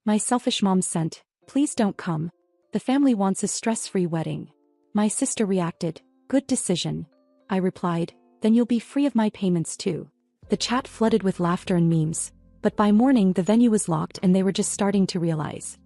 My selfish mom sent, "Please don't come. The family wants a stress-free wedding." My sister reacted, "Good decision." I replied, "Then you'll be free of my payments too." The chat flooded with laughter and memes, but by morning the venue was locked and they were just starting to realize.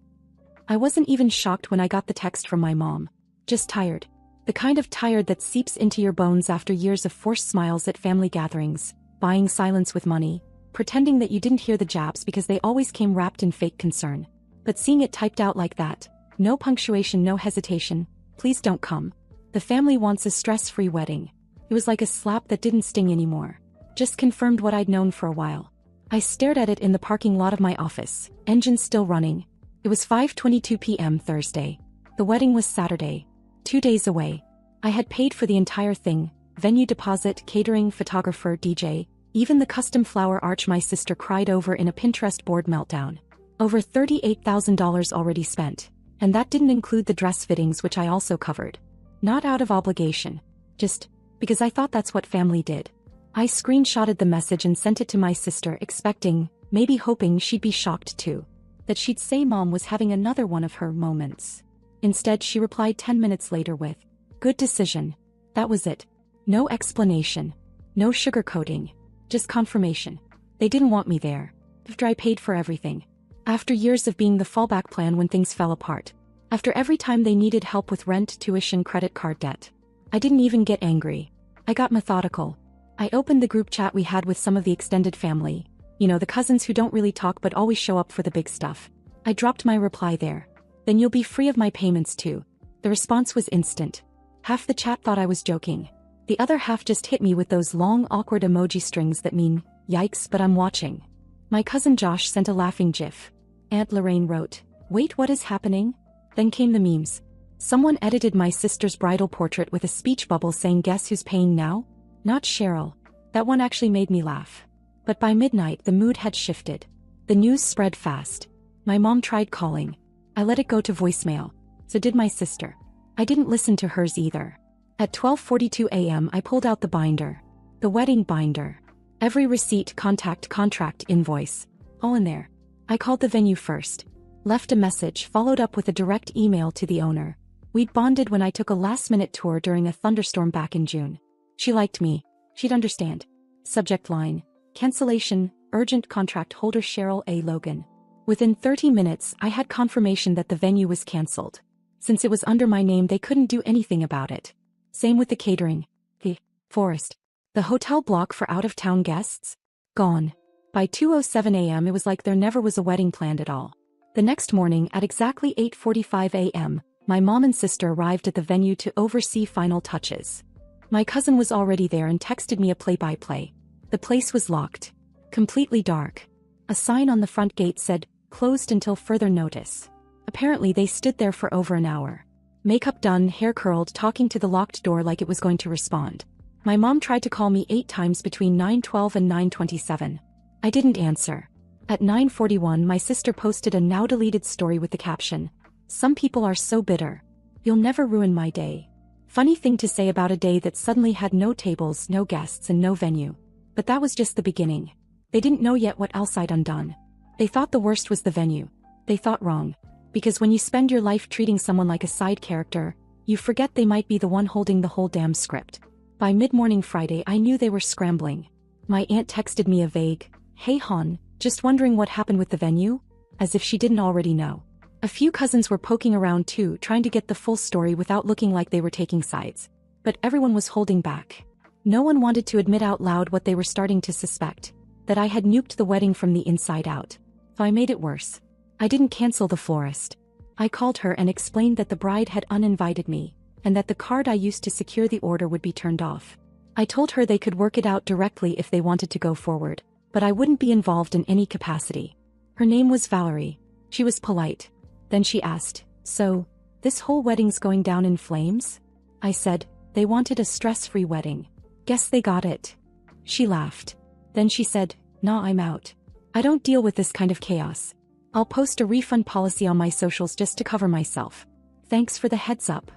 I wasn't even shocked when I got the text from my mom. Just tired. The kind of tired that seeps into your bones after years of forced smiles at family gatherings, buying silence with money, pretending that you didn't hear the japs because they always came wrapped in fake concern. But seeing it typed out like that, no punctuation, no hesitation, "Please don't come. The family wants a stress-free wedding." It was like a slap that didn't sting anymore. Just confirmed what I'd known for a while. I stared at it in the parking lot of my office, engine still running. It was 5:22 p.m. Thursday. The wedding was Saturday. 2 days away. I had paid for the entire thing, venue deposit, catering, photographer, DJ, even the custom flower arch my sister cried over in a Pinterest board meltdown. Over $38,000 already spent. And that didn't include the dress fittings, which I also covered. Not out of obligation. Just because I thought that's what family did. I screenshotted the message and sent it to my sister, expecting, maybe hoping she'd be shocked too. That she'd say mom was having another one of her moments. Instead, she replied 10 minutes later with, "Good decision." That was it. No explanation. No sugarcoating. Just confirmation. They didn't want me there. After I paid for everything. After years of being the fallback plan when things fell apart. After every time they needed help with rent, tuition, credit card debt. I didn't even get angry. I got methodical. I opened the group chat we had with some of the extended family. You know, the cousins who don't really talk but always show up for the big stuff. I dropped my reply there. "Then you'll be free of my payments too." The response was instant. Half the chat thought I was joking. The other half just hit me with those long awkward emoji strings that mean, "Yikes, but I'm watching." My cousin Josh sent a laughing gif. Aunt Lorraine wrote, "Wait, what is happening?" Then came the memes. Someone edited my sister's bridal portrait with a speech bubble saying, "Guess who's paying now?" Not Cheryl. That one actually made me laugh. But by midnight the mood had shifted. The news spread fast. My mom tried calling. I let it go to voicemail. So did my sister. I didn't listen to hers either. At 12:42 a.m. I pulled out the binder. The wedding binder. Every receipt, contact, contract, invoice. All in there. I called the venue first. Left a message, followed up with a direct email to the owner. We'd bonded when I took a last-minute tour during a thunderstorm back in June. She liked me. She'd understand. Subject line: cancellation, urgent, contract holder Cheryl A. Logan. Within 30 minutes, I had confirmation that the venue was cancelled. Since it was under my name, they couldn't do anything about it. Same with the catering. The forest. The hotel block for out-of-town guests? Gone. By 2:07 a.m. it was like there never was a wedding planned at all. The next morning, at exactly 8:45 a.m., my mom and sister arrived at the venue to oversee final touches. My cousin was already there and texted me a play-by-play. The place was locked. Completely dark. A sign on the front gate said, "Closed until further notice." Apparently they stood there for over an hour. Makeup done, hair curled, talking to the locked door like it was going to respond. My mom tried to call me 8 times between 9:12 and 9:27. I didn't answer. At 9:41 my sister posted a now-deleted story with the caption, "Some people are so bitter. You'll never ruin my day." Funny thing to say about a day that suddenly had no tables, no guests, and no venue. But that was just the beginning. They didn't know yet what else I'd undone. They thought the worst was the venue. They thought wrong. Because when you spend your life treating someone like a side character, you forget they might be the one holding the whole damn script. By mid-morning Friday I knew they were scrambling. My aunt texted me a vague, "Hey hon, just wondering what happened with the venue?" As if she didn't already know. A few cousins were poking around too, trying to get the full story without looking like they were taking sides. But everyone was holding back. No one wanted to admit out loud what they were starting to suspect. That I had nuked the wedding from the inside out. So I made it worse. I didn't cancel the florist. I called her and explained that the bride had uninvited me, and that the card I used to secure the order would be turned off. I told her they could work it out directly if they wanted to go forward, but I wouldn't be involved in any capacity. Her name was Valerie. She was polite. Then she asked, "So, this whole wedding's going down in flames?" I said, "They wanted a stress-free wedding. Guess they got it." She laughed. Then she said, "Nah, I'm out. I don't deal with this kind of chaos. I'll post a refund policy on my socials just to cover myself. Thanks for the heads up."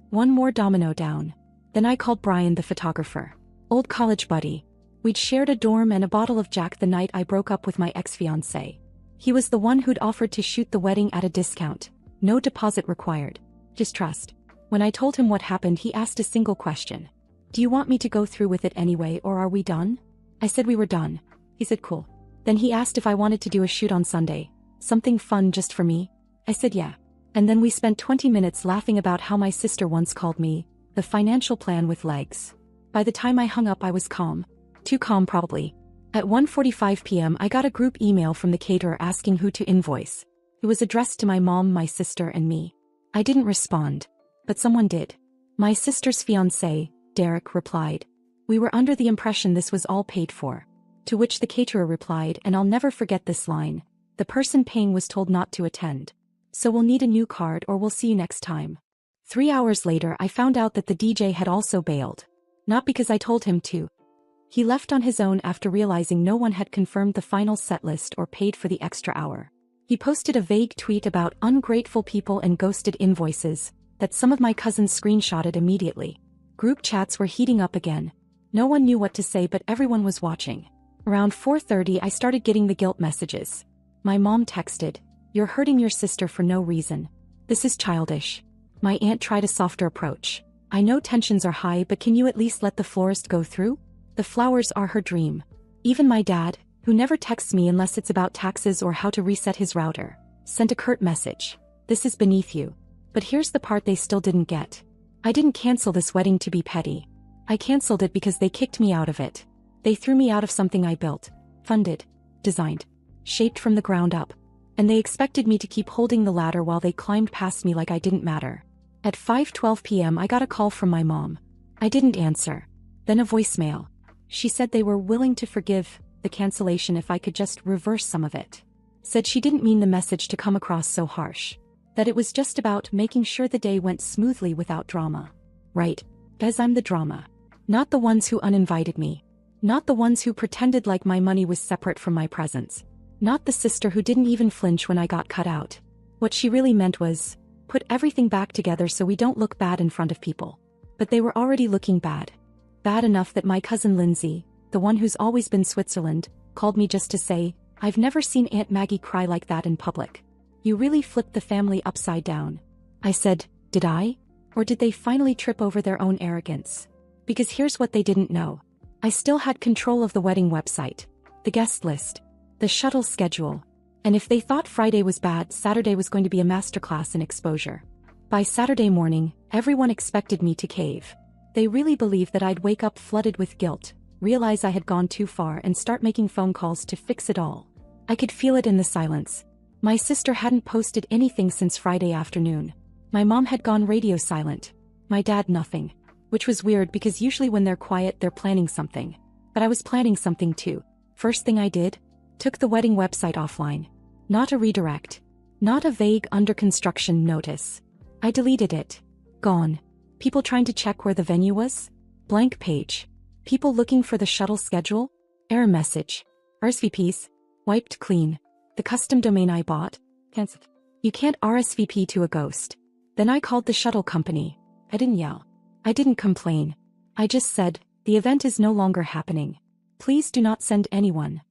One more domino down. Then I called Brian, the photographer. Old college buddy. We'd shared a dorm and a bottle of Jack the night I broke up with my ex-fiancé. He was the one who'd offered to shoot the wedding at a discount. No deposit required. Just trust. When I told him what happened, he asked a single question. Do you want me to go through with it anyway, or are we done? I said we were done. He said cool. Then he asked if I wanted to do a shoot on Sunday. Something fun just for me? I said yeah. And then we spent 20 minutes laughing about how my sister once called me the financial plan with legs. By the time I hung up, I was calm. Too calm probably. At 1:45 p.m. I got a group email from the caterer asking who to invoice. It was addressed to my mom, my sister, and me. I didn't respond. But someone did. My sister's fiancé, Derek, replied. We were under the impression this was all paid for. To which the caterer replied, and I'll never forget this line, the person paying was told not to attend. So we'll need a new card or we'll see you next time. 3 hours later I found out that the DJ had also bailed. Not because I told him to. He left on his own after realizing no one had confirmed the final set list or paid for the extra hour. He posted a vague tweet about ungrateful people and ghosted invoices that some of my cousins screenshotted immediately. Group chats were heating up again. No one knew what to say, but everyone was watching. Around 4:30 I started getting the guilt messages. My mom texted, "You're hurting your sister for no reason. This is childish." My aunt tried a softer approach. "I know tensions are high, but can you at least let the florist go through? The flowers are her dream." Even my dad, who never texts me unless it's about taxes or how to reset his router, sent a curt message. "This is beneath you." But here's the part they still didn't get. I didn't cancel this wedding to be petty. I canceled it because they kicked me out of it. They threw me out of something I built, funded, designed, shaped from the ground up. And they expected me to keep holding the ladder while they climbed past me like I didn't matter. At 5:12 p.m. I got a call from my mom. I didn't answer. Then a voicemail. She said they were willing to forgive the cancellation if I could just reverse some of it. Said she didn't mean the message to come across so harsh. That it was just about making sure the day went smoothly without drama. Right, as I'm the drama. Not the ones who uninvited me. Not the ones who pretended like my money was separate from my presence. Not the sister who didn't even flinch when I got cut out. What she really meant was, put everything back together so we don't look bad in front of people. But they were already looking bad. Bad enough that my cousin Lindsay, the one who's always been Switzerland, called me just to say, "I've never seen Aunt Maggie cry like that in public. You really flipped the family upside down." I said, "Did I? Or did they finally trip over their own arrogance?" Because here's what they didn't know. I still had control of the wedding website, the guest list, the shuttle schedule. And if they thought Friday was bad, Saturday was going to be a masterclass in exposure. By Saturday morning, everyone expected me to cave. They really believed that I'd wake up flooded with guilt, realize I had gone too far, and start making phone calls to fix it all. I could feel it in the silence. My sister hadn't posted anything since Friday afternoon. My mom had gone radio silent. My dad nothing. Which was weird because usually when they're quiet they're planning something. But I was planning something too. First thing I did? Took the wedding website offline. Not a redirect. Not a vague under construction notice. I deleted it. Gone. People trying to check where the venue was? Blank page. People looking for the shuttle schedule? Error message. RSVPs? Wiped clean. The custom domain I bought? Cancelled. You can't RSVP to a ghost. Then I called the shuttle company. I didn't yell. I didn't complain. I just said, the event is no longer happening. Please do not send anyone.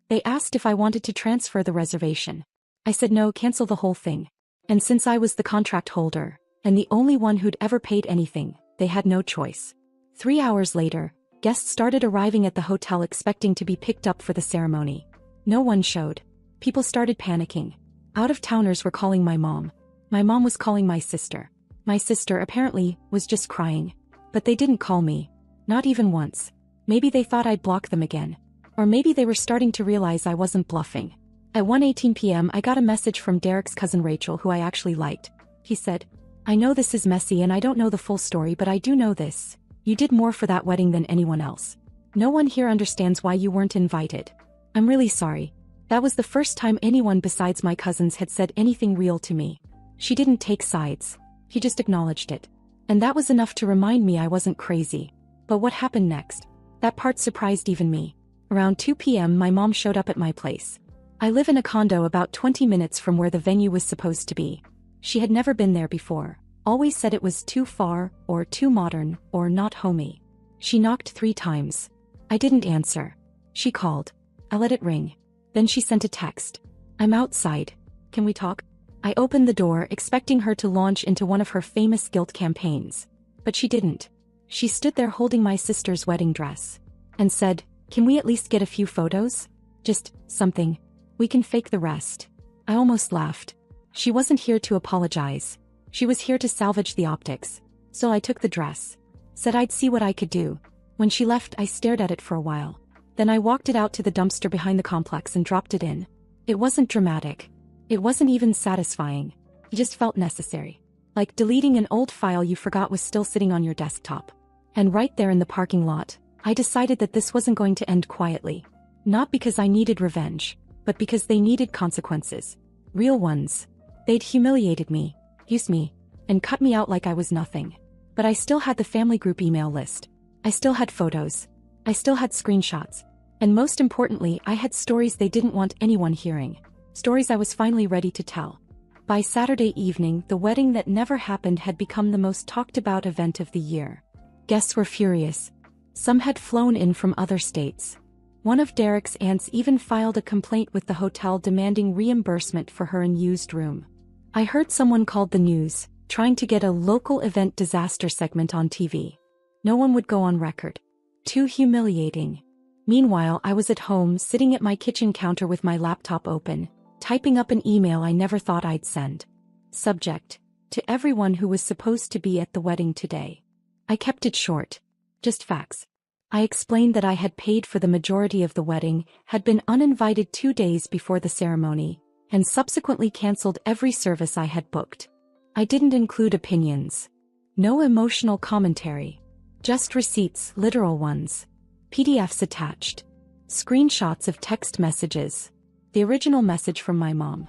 They asked if I wanted to transfer the reservation. I said no, cancel the whole thing. And since I was the contract holder, and the only one who'd ever paid anything, they had no choice. 3 hours later, guests started arriving at the hotel expecting to be picked up for the ceremony. No one showed. People started panicking. Out-of-towners were calling my mom. My mom was calling my sister. My sister apparently was just crying. But they didn't call me. Not even once. Maybe they thought I'd block them again. Or maybe they were starting to realize I wasn't bluffing. At 1:18 p.m. I got a message from Derek's cousin Rachel, who I actually liked. He said, "I know this is messy and I don't know the full story, but I do know this. You did more for that wedding than anyone else. No one here understands why you weren't invited. I'm really sorry." That was the first time anyone besides my cousins had said anything real to me. She didn't take sides. He just acknowledged it. And that was enough to remind me I wasn't crazy. But what happened next? That part surprised even me. Around 2 p.m. my mom showed up at my place. I live in a condo about 20 minutes from where the venue was supposed to be. She had never been there before. Always said it was too far, or too modern, or not homey. She knocked 3 times. I didn't answer. She called. I let it ring. Then she sent a text. I'm outside. Can we talk? I opened the door, expecting her to launch into one of her famous guilt campaigns. But she didn't. She stood there holding my sister's wedding dress. And said, "Can we at least get a few photos? Just something. We can fake the rest." I almost laughed. She wasn't here to apologize. She was here to salvage the optics. So I took the dress. Said I'd see what I could do. When she left, I stared at it for a while. Then I walked it out to the dumpster behind the complex and dropped it in. It wasn't dramatic. It wasn't even satisfying. It just felt necessary. Like deleting an old file you forgot was still sitting on your desktop. And right there in the parking lot, I decided that this wasn't going to end quietly. Not because I needed revenge, but because they needed consequences. Real ones. They'd humiliated me, used me, and cut me out like I was nothing. But I still had the family group email list. I still had photos. I still had screenshots. And most importantly, I had stories they didn't want anyone hearing. Stories I was finally ready to tell. By Saturday evening, the wedding that never happened had become the most talked about event of the year. Guests were furious. Some had flown in from other states. One of Derek's aunts even filed a complaint with the hotel demanding reimbursement for her unused room. I heard someone called the news, trying to get a local event disaster segment on TV. No one would go on record. Too humiliating. Meanwhile, I was at home sitting at my kitchen counter with my laptop open, typing up an email I never thought I'd send. Subject: to everyone who was supposed to be at the wedding today. I kept it short. Just facts. I explained that I had paid for the majority of the wedding, had been uninvited 2 days before the ceremony, and subsequently canceled every service I had booked. I didn't include opinions. No emotional commentary. Just receipts, literal ones. PDFs attached. Screenshots of text messages. The original message from my mom.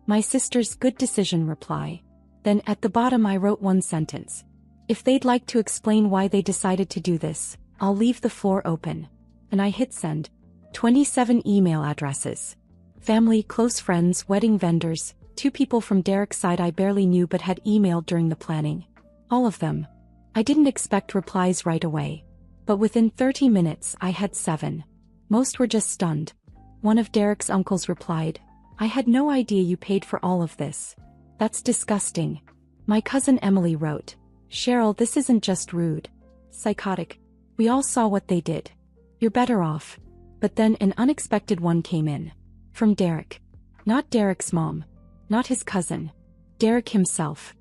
My sister's good decision reply. Then at the bottom I wrote one sentence. If they'd like to explain why they decided to do this, I'll leave the floor open. And I hit send. 27 email addresses. Family, close friends, wedding vendors, 2 people from Derek's side I barely knew but had emailed during the planning. All of them. I didn't expect replies right away. But within 30 minutes I had 7. Most were just stunned. One of Derek's uncles replied, "I had no idea you paid for all of this. That's disgusting." My cousin Emily wrote, "Cheryl, this isn't just rude. Psychotic. We all saw what they did. You're better off." But then an unexpected one came in. From Derek. Not Derek's mom. Not his cousin. Derek himself.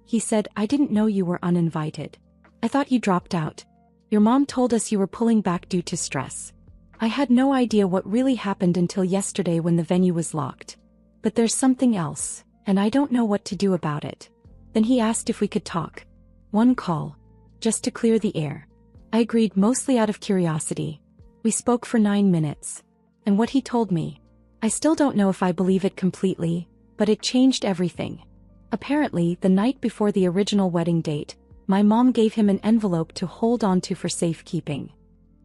He said, "I didn't know you were uninvited. I thought you dropped out. Your mom told us you were pulling back due to stress. I had no idea what really happened until yesterday when the venue was locked. But there's something else, and I don't know what to do about it." Then he asked if we could talk. One call. Just to clear the air. I agreed, mostly out of curiosity. We spoke for 9 minutes. And what he told me, I still don't know if I believe it completely, but it changed everything. Apparently, the night before the original wedding date, my mom gave him an envelope to hold onto for safekeeping.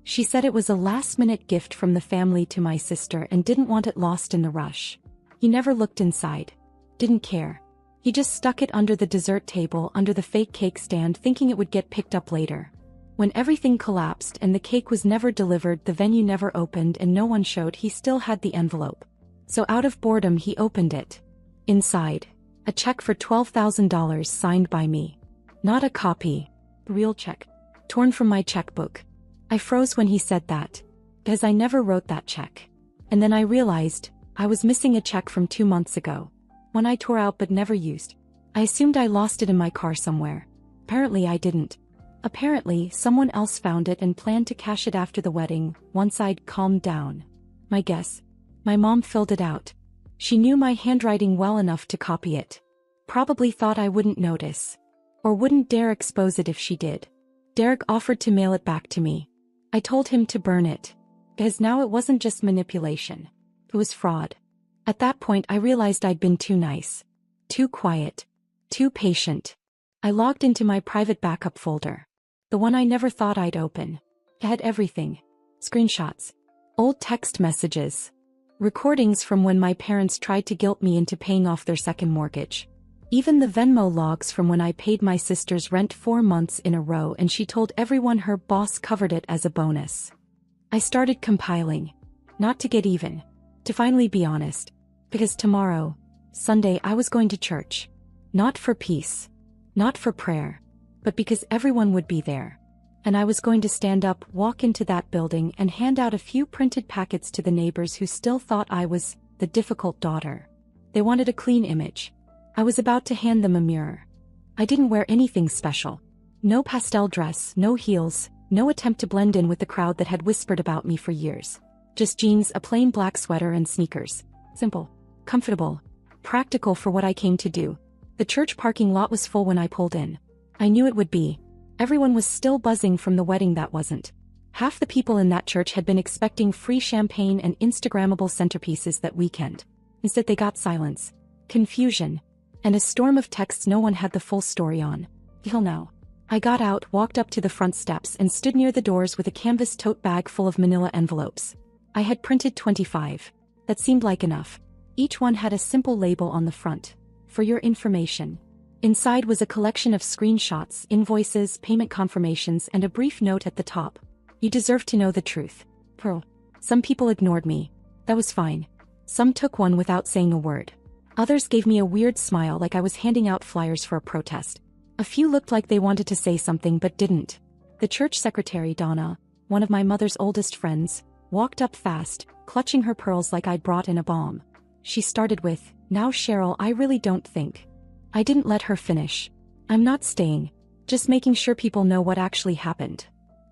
She said it was a last-minute gift from the family to my sister and didn't want it lost in the rush. He never looked inside. Didn't care. He just stuck it under the dessert table under the fake cake stand thinking it would get picked up later. When everything collapsed and the cake was never delivered, the venue never opened and no one showed, he still had the envelope. So out of boredom he opened it. Inside, a check for $12,000 signed by me. Not a copy. Real check. Torn from my checkbook. I froze when he said that. Because I never wrote that check. And then I realized, I was missing a check from 2 months ago. One I tore out but never used. I assumed I lost it in my car somewhere. Apparently I didn't. Apparently, someone else found it and planned to cash it after the wedding, once I'd calmed down. My guess. My mom filled it out. She knew my handwriting well enough to copy it. Probably thought I wouldn't notice. Or wouldn't dare expose it if she did. Derek offered to mail it back to me. I told him to burn it. Because now it wasn't just manipulation. It was fraud. At that point I realized I'd been too nice. Too quiet. Too patient. I logged into my private backup folder. The one I never thought I'd open. It had everything. Screenshots. Old text messages. Recordings from when my parents tried to guilt me into paying off their second mortgage. Even the Venmo logs from when I paid my sister's rent 4 months in a row and she told everyone her boss covered it as a bonus. I started compiling. Not to get even. To finally be honest. Because tomorrow, Sunday, I was going to church. Not for peace. Not for prayer. But because everyone would be there. And I was going to stand up, walk into that building, and hand out a few printed packets to the neighbors who still thought I was the difficult daughter. They wanted a clean image. I was about to hand them a mirror. I didn't wear anything special. No pastel dress, no heels, no attempt to blend in with the crowd that had whispered about me for years. Just jeans, a plain black sweater, and sneakers. Simple, comfortable, practical for what I came to do. The church parking lot was full when I pulled in. I knew it would be. Everyone was still buzzing from the wedding that wasn't. Half the people in that church had been expecting free champagne and Instagrammable centerpieces that weekend. Instead they got silence, confusion, and a storm of texts no one had the full story on. Till now. I got out, walked up to the front steps, and stood near the doors with a canvas tote bag full of manila envelopes. I had printed 25. That seemed like enough. Each one had a simple label on the front. For your information. Inside was a collection of screenshots, invoices, payment confirmations, and a brief note at the top. You deserve to know the truth. Pearl. Some people ignored me. That was fine. Some took one without saying a word. Others gave me a weird smile like I was handing out flyers for a protest. A few looked like they wanted to say something but didn't. The church secretary, Donna, one of my mother's oldest friends, walked up fast, clutching her pearls like I'd brought in a bomb. She started with, "Now Cheryl, I really don't think." I didn't let her finish. "I'm not staying. Just making sure people know what actually happened."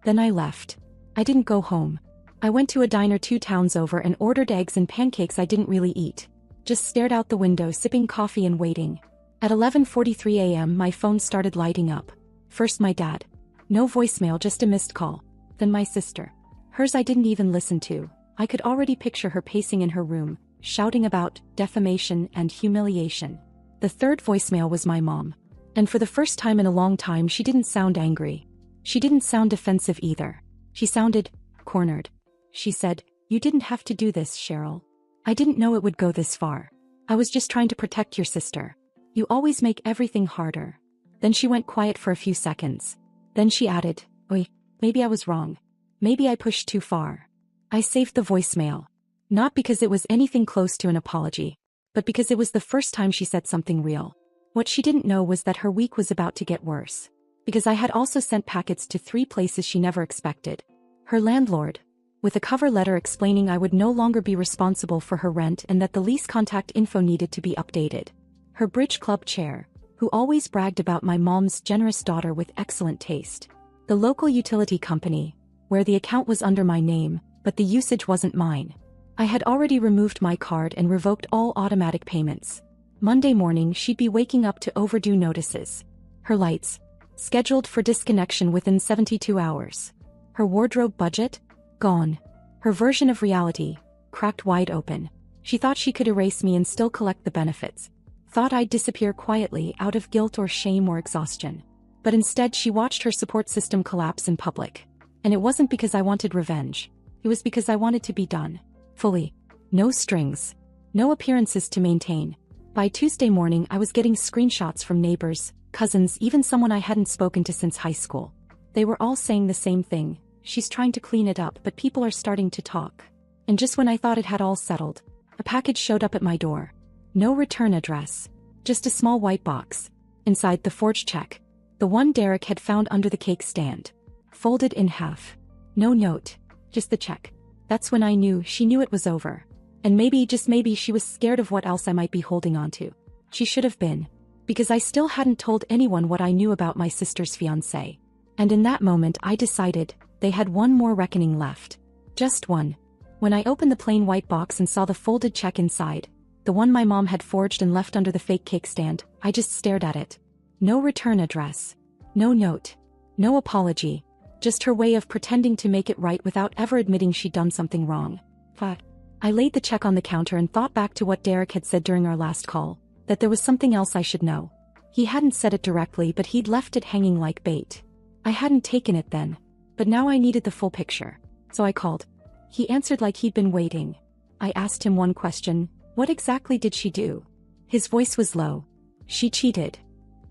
Then I left. I didn't go home. I went to a diner 2 towns over and ordered eggs and pancakes I didn't really eat. Just stared out the window, sipping coffee and waiting. At 11:43 a.m. my phone started lighting up. First my dad. No voicemail, just a missed call. Then my sister. Hers I didn't even listen to. I could already picture her pacing in her room, shouting about defamation and humiliation. The third voicemail was my mom. And for the first time in a long time she didn't sound angry. She didn't sound defensive either. She sounded cornered. She said, "You didn't have to do this, Cheryl. I didn't know it would go this far. I was just trying to protect your sister. You always make everything harder." Then she went quiet for a few seconds. Then she added, "Oi, maybe I was wrong. Maybe I pushed too far." I saved the voicemail. Not because it was anything close to an apology, but because it was the first time she said something real. What she didn't know was that her week was about to get worse. Because I had also sent packets to 3 places she never expected. Her landlord, with a cover letter explaining I would no longer be responsible for her rent and that the lease contact info needed to be updated. Her bridge club chair, who always bragged about my mom's generous daughter with excellent taste. The local utility company, where the account was under my name, but the usage wasn't mine. I had already removed my card and revoked all automatic payments. Monday morning she'd be waking up to overdue notices. Her lights, scheduled for disconnection within 72 hours. Her wardrobe budget, gone. Her version of reality, cracked wide open. She thought she could erase me and still collect the benefits. Thought I'd disappear quietly out of guilt or shame or exhaustion. But instead she watched her support system collapse in public. And it wasn't because I wanted revenge. It was because I wanted to be done. Fully. No strings. No appearances to maintain. By Tuesday morning I was getting screenshots from neighbors, cousins, even someone I hadn't spoken to since high school. They were all saying the same thing. She's trying to clean it up, but people are starting to talk. And just when I thought it had all settled, a package showed up at my door. No return address. Just a small white box. Inside the forged check. The one Derek had found under the cake stand. Folded in half. No note. Just the check. That's when I knew she knew it was over. And maybe, just maybe, she was scared of what else I might be holding on to. She should have been. Because I still hadn't told anyone what I knew about my sister's fiancé. And in that moment I decided they had one more reckoning left. Just one. When I opened the plain white box and saw the folded check inside, the one my mom had forged and left under the fake cake stand, I just stared at it. No return address. No note. No apology. Just her way of pretending to make it right without ever admitting she'd done something wrong. But I laid the check on the counter and thought back to what Derek had said during our last call, that there was something else I should know. He hadn't said it directly, but he'd left it hanging like bait. I hadn't taken it then, but now I needed the full picture. So I called. He answered like he'd been waiting. I asked him one question: what exactly did she do? His voice was low. She cheated.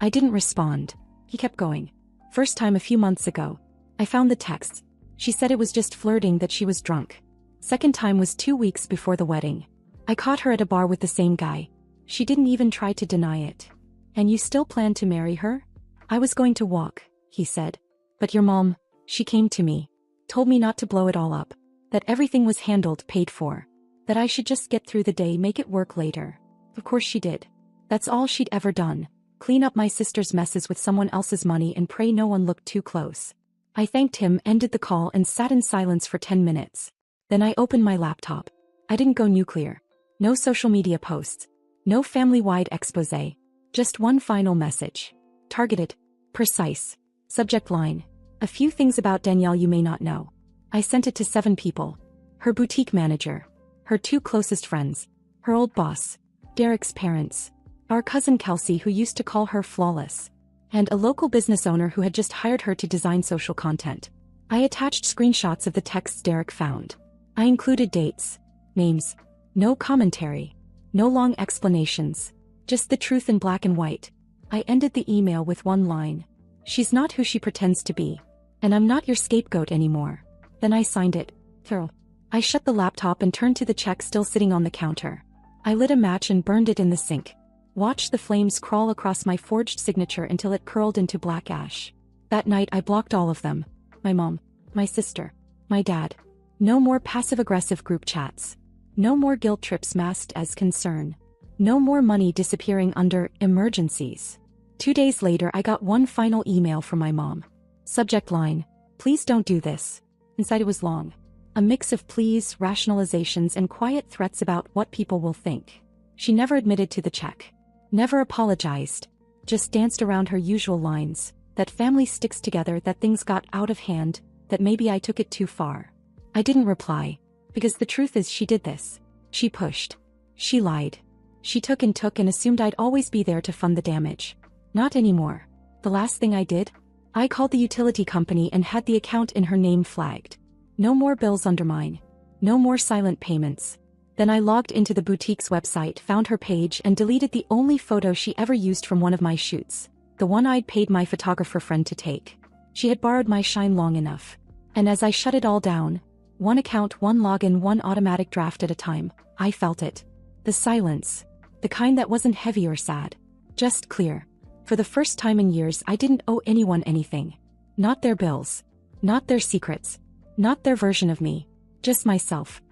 I didn't respond. He kept going. First time a few months ago. I found the texts. She said it was just flirting, that she was drunk. Second time was 2 weeks before the wedding. I caught her at a bar with the same guy. She didn't even try to deny it. And you still plan to marry her? I was going to walk, he said. But your mom, she came to me. Told me not to blow it all up. That everything was handled, paid for. That I should just get through the day, make it work later. Of course she did. That's all she'd ever done. Clean up my sister's messes with someone else's money and pray no one looked too close. I thanked him, ended the call, and sat in silence for 10 minutes. Then I opened my laptop. I didn't go nuclear. No social media posts. No family-wide expose. Just one final message. Targeted. Precise. Subject line. A few things about Danielle you may not know. I sent it to 7 people. Her boutique manager. Her 2 closest friends. Her old boss. Derek's parents. Our cousin Kelsey, who used to call her flawless. And a local business owner who had just hired her to design social content. I attached screenshots of the texts Derek found. I included dates. Names. No commentary. No long explanations. Just the truth in black and white. I ended the email with one line. She's not who she pretends to be. And I'm not your scapegoat anymore. Then I signed it. Carol. I shut the laptop and turned to the check still sitting on the counter. I lit a match and burned it in the sink. Watched the flames crawl across my forged signature until it curled into black ash. That night I blocked all of them. My mom. My sister. My dad. No more passive-aggressive group chats. No more guilt trips masked as concern. No more money disappearing under emergencies. 2 days later I got one final email from my mom. Subject line. Please don't do this. Inside it was long. A mix of pleas, rationalizations, and quiet threats about what people will think. She never admitted to the check. Never apologized. Just danced around her usual lines. That family sticks together, that things got out of hand, that maybe I took it too far. I didn't reply. Because the truth is she did this. She pushed. She lied. She took and assumed I'd always be there to fund the damage. Not anymore. The last thing I did? I called the utility company and had the account in her name flagged. No more bills under mine. No more silent payments. Then I logged into the boutique's website, found her page, and deleted the only photo she ever used from one of my shoots. The one I'd paid my photographer friend to take. She had borrowed my shine long enough. And as I shut it all down, one account, one login, one automatic draft at a time, I felt it. The silence. The kind that wasn't heavy or sad. Just clear. For the first time in years I didn't owe anyone anything. Not their bills. Not their secrets. Not their version of me. Just myself.